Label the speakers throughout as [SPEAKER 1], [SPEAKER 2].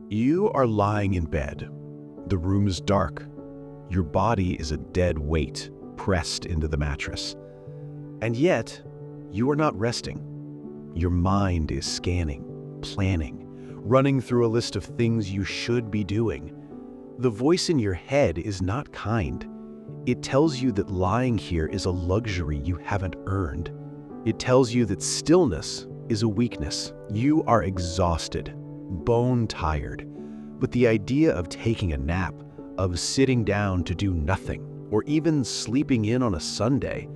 [SPEAKER 1] You are lying in bed. The room is dark. Your body is a dead weight pressed into the mattress. And yet, you are not resting. Your mind is scanning, planning, running through a list of things you should be doing. The voice in your head is not kind. It tells you that lying here is a luxury you haven't earned. It tells you that stillness is a weakness. You are exhausted, bone-tired, but the idea of taking a nap, of sitting down to do nothing, or even sleeping in on a Sunday,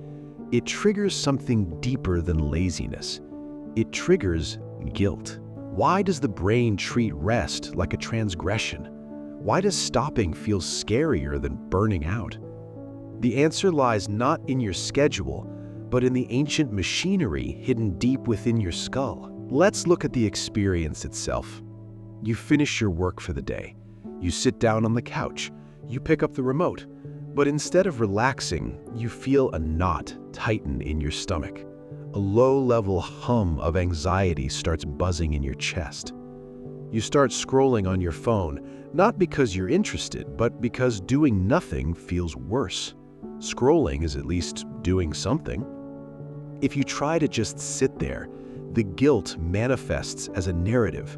[SPEAKER 1] it triggers something deeper than laziness. It triggers guilt. Why does the brain treat rest like a transgression? Why does stopping feel scarier than burning out? The answer lies not in your schedule, but in the ancient machinery hidden deep within your skull. Let's look at the experience itself. You finish your work for the day. You sit down on the couch. You pick up the remote. But instead of relaxing, you feel a knot tighten in your stomach. A low-level hum of anxiety starts buzzing in your chest. You start scrolling on your phone, not because you're interested, but because doing nothing feels worse. Scrolling is at least doing something. If you try to just sit there, the guilt manifests as a narrative.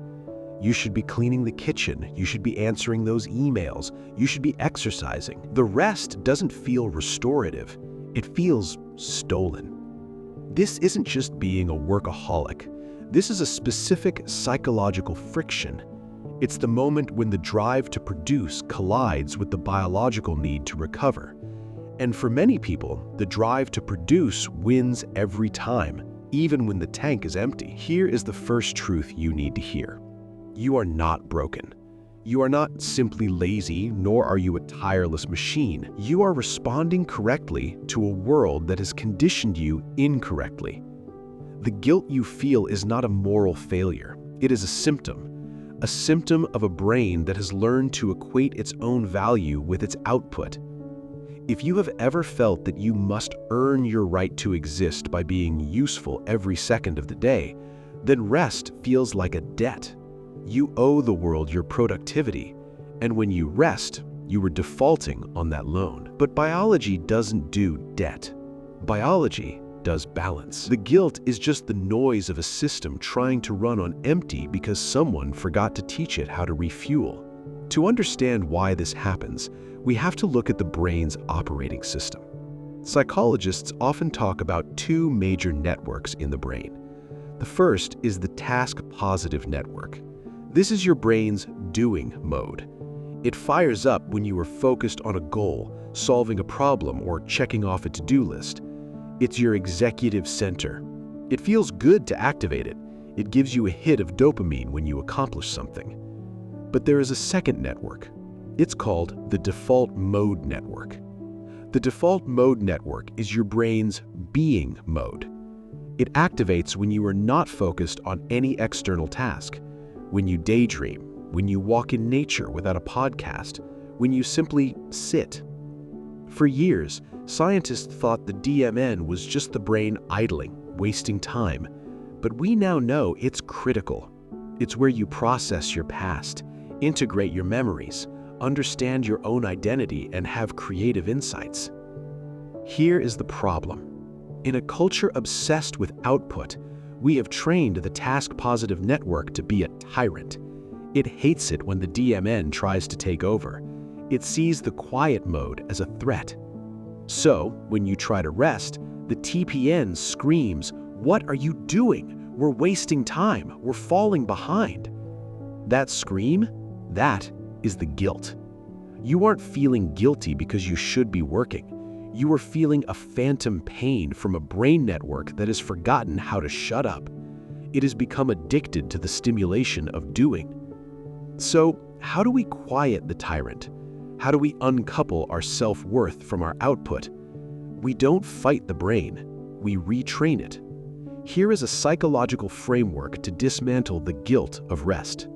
[SPEAKER 1] You should be cleaning the kitchen. You should be answering those emails. You should be exercising. The rest doesn't feel restorative. It feels stolen. This isn't just being a workaholic. This is a specific psychological friction. It's the moment when the drive to produce collides with the biological need to recover. And for many people, the drive to produce wins every time, even when the tank is empty. Here is the first truth you need to hear. You are not broken. You are not simply lazy, nor are you a tireless machine. You are responding correctly to a world that has conditioned you incorrectly. The guilt you feel is not a moral failure. It is a symptom of a brain that has learned to equate its own value with its output. If you have ever felt that you must earn your right to exist by being useful every second of the day, then rest feels like a debt. You owe the world your productivity, and when you rest, you are defaulting on that loan. But biology doesn't do debt. Biology does balance. The guilt is just the noise of a system trying to run on empty because someone forgot to teach it how to refuel. To understand why this happens, we have to look at the brain's operating system. Psychologists often talk about two major networks in the brain. The first is the task-positive network. This is your brain's doing mode. It fires up when you are focused on a goal, solving a problem, or checking off a to-do list. It's your executive center. It feels good to activate it. It gives you a hit of dopamine when you accomplish something. But there is a second network. It's called the default mode network. The default mode network is your brain's being mode. It activates when you are not focused on any external task, when you daydream, when you walk in nature without a podcast, when you simply sit. For years, scientists thought the DMN was just the brain idling, wasting time. But we now know it's critical. It's where you process your past, integrate your memories, understand your own identity, and have creative insights. Here is the problem. In a culture obsessed with output, we have trained the task-positive network to be a tyrant. It hates it when the DMN tries to take over. It sees the quiet mode as a threat. So, when you try to rest, the TPN screams, "What are you doing? We're wasting time. We're falling behind." That scream, that is the guilt. You aren't feeling guilty because you should be working. You are feeling a phantom pain from a brain network that has forgotten how to shut up. It has become addicted to the stimulation of doing. So, how do we quiet the tyrant? How do we uncouple our self-worth from our output? We don't fight the brain, we retrain it. Here is a psychological framework to dismantle the guilt of rest.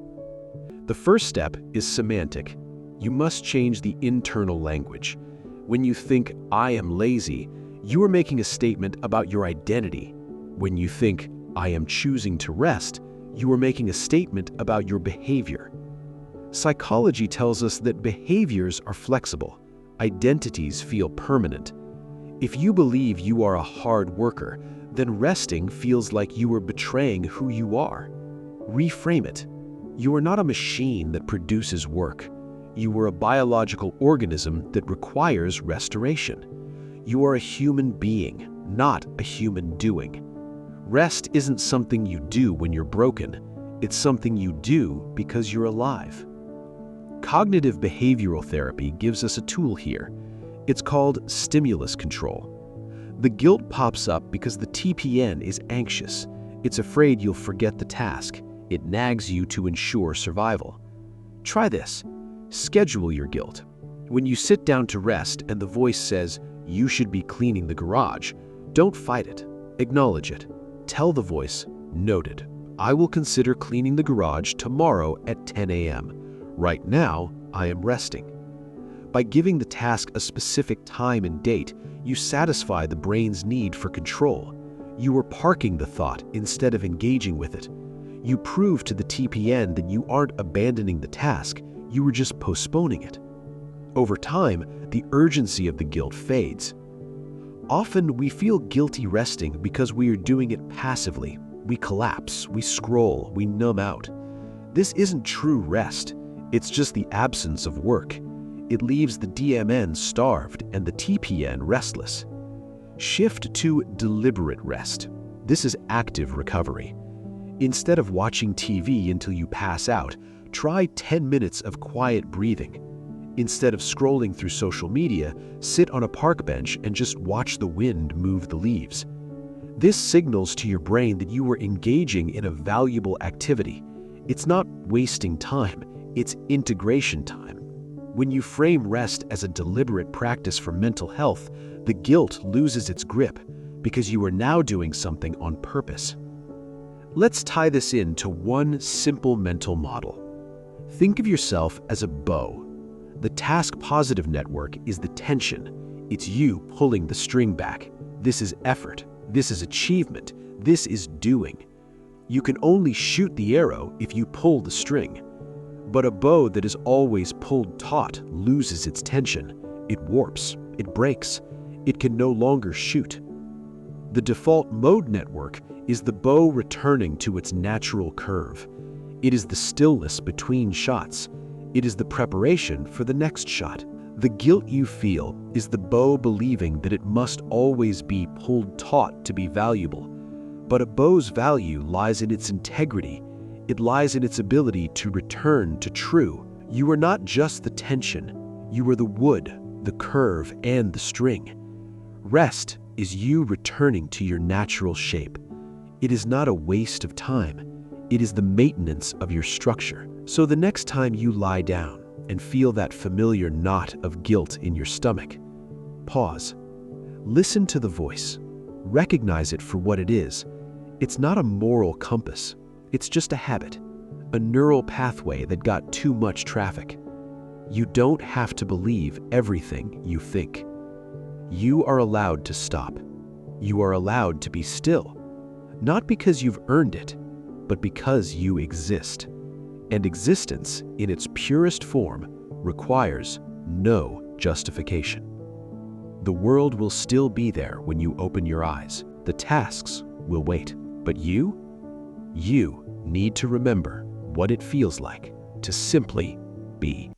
[SPEAKER 1] The first step is semantic. You must change the internal language. When you think, "I am lazy," you are making a statement about your identity. When you think, "I am choosing to rest," you are making a statement about your behavior. Psychology tells us that behaviors are flexible, identities feel permanent. If you believe you are a hard worker, then resting feels like you are betraying who you are. Reframe it. You are not a machine that produces work. You are a biological organism that requires restoration. You are a human being, not a human doing. Rest isn't something you do when you're broken. It's something you do because you're alive. Cognitive behavioral therapy gives us a tool here. It's called stimulus control. The guilt pops up because the TPN is anxious. It's afraid you'll forget the task. It nags you to ensure survival. Try this. Schedule your guilt. When you sit down to rest and the voice says, "You should be cleaning the garage," don't fight it. Acknowledge it. Tell the voice, "Noted. I will consider cleaning the garage tomorrow at 10 a.m. Right now, I am resting." By giving the task a specific time and date, you satisfy the brain's need for control. You are parking the thought instead of engaging with it. You prove to the TPN that you aren't abandoning the task, you were just postponing it. Over time, the urgency of the guilt fades. Often, we feel guilty resting because we are doing it passively. We collapse, we scroll, we numb out. This isn't true rest. It's just the absence of work. It leaves the DMN starved and the TPN restless. Shift to deliberate rest. This is active recovery. Instead of watching TV until you pass out, try 10 minutes of quiet breathing. Instead of scrolling through social media, sit on a park bench and just watch the wind move the leaves. This signals to your brain that you are engaging in a valuable activity. It's not wasting time, it's integration time. When you frame rest as a deliberate practice for mental health, the guilt loses its grip because you are now doing something on purpose. Let's tie this into one simple mental model. Think of yourself as a bow. The task-positive network is the tension. It's you pulling the string back. This is effort. This is achievement. This is doing. You can only shoot the arrow if you pull the string. But a bow that is always pulled taut loses its tension. It warps. It breaks. It can no longer shoot. The default mode network is the bow returning to its natural curve. It is the stillness between shots. It is the preparation for the next shot. The guilt you feel is the bow believing that it must always be pulled taut to be valuable. But a bow's value lies in its integrity. It lies in its ability to return to true. You are not just the tension. You are the wood, the curve, and the string. Rest is you returning to your natural shape. It is not a waste of time. It is the maintenance of your structure. So the next time you lie down and feel that familiar knot of guilt in your stomach, pause. Listen to the voice. Recognize it for what it is. It's not a moral compass. It's just a habit, a neural pathway that got too much traffic. You don't have to believe everything you think. You are allowed to stop. You are allowed to be still. Not because you've earned it, but because you exist. And existence, in its purest form, requires no justification. The world will still be there when you open your eyes. The tasks will wait. But you need to remember what it feels like to simply be.